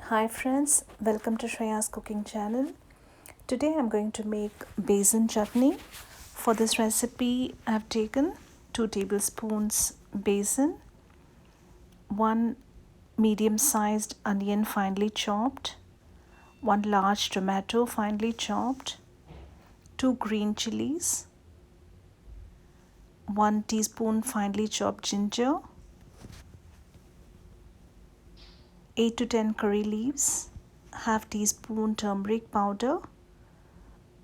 Hi friends, welcome to Shreya's cooking channel. Today I'm going to make besan chutney. For this recipe I have taken 2 tablespoons besan, 1 medium-sized onion finely chopped, 1 large tomato finely chopped, 2 green chilies, 1 teaspoon finely chopped ginger, 8 to 10 curry leaves, half teaspoon turmeric powder,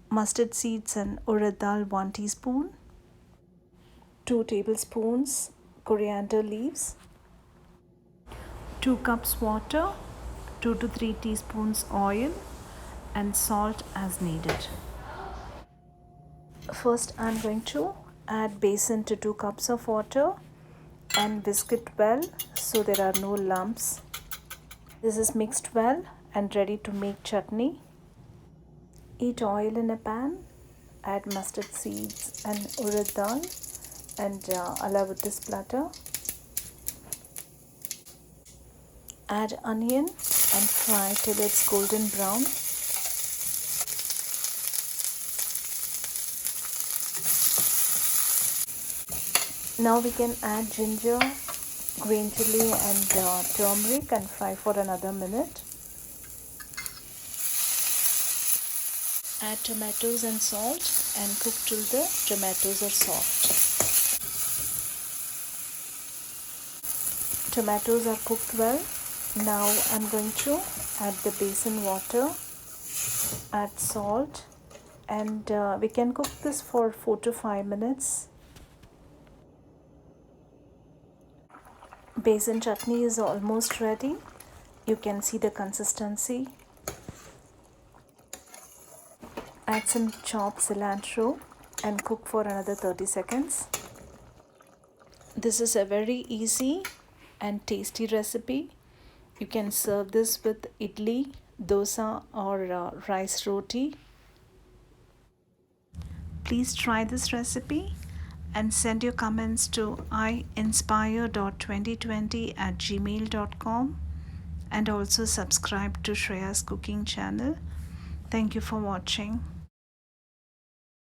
mustard seeds and urad dal 1 teaspoon, 2 tablespoons coriander leaves, 2 cups water, 2 to 3 teaspoons oil and salt as needed. First I'm going to add besan to 2 cups of water and whisk it well so there are no lumps. This is mixed well and ready to make chutney. Heat oil in a pan, add mustard seeds and urad dal and allow it to splatter. Add onion and fry till it's golden brown. Now we can add ginger, green chili and turmeric and fry for another minute. Add tomatoes and salt and cook till the tomatoes are soft. Tomatoes are cooked well. Now I'm going to add the besan water, add salt and we can cook this for 4 to 5 minutes. Besan chutney is almost ready. You can see the consistency. Add some chopped cilantro and cook for another 30 seconds. This is a very easy and tasty recipe. You can serve this with idli, dosa or rice roti. Please try this recipe and send your comments to iinspire.2020@gmail.com and also subscribe to Shreya's cooking channel. Thank you for watching.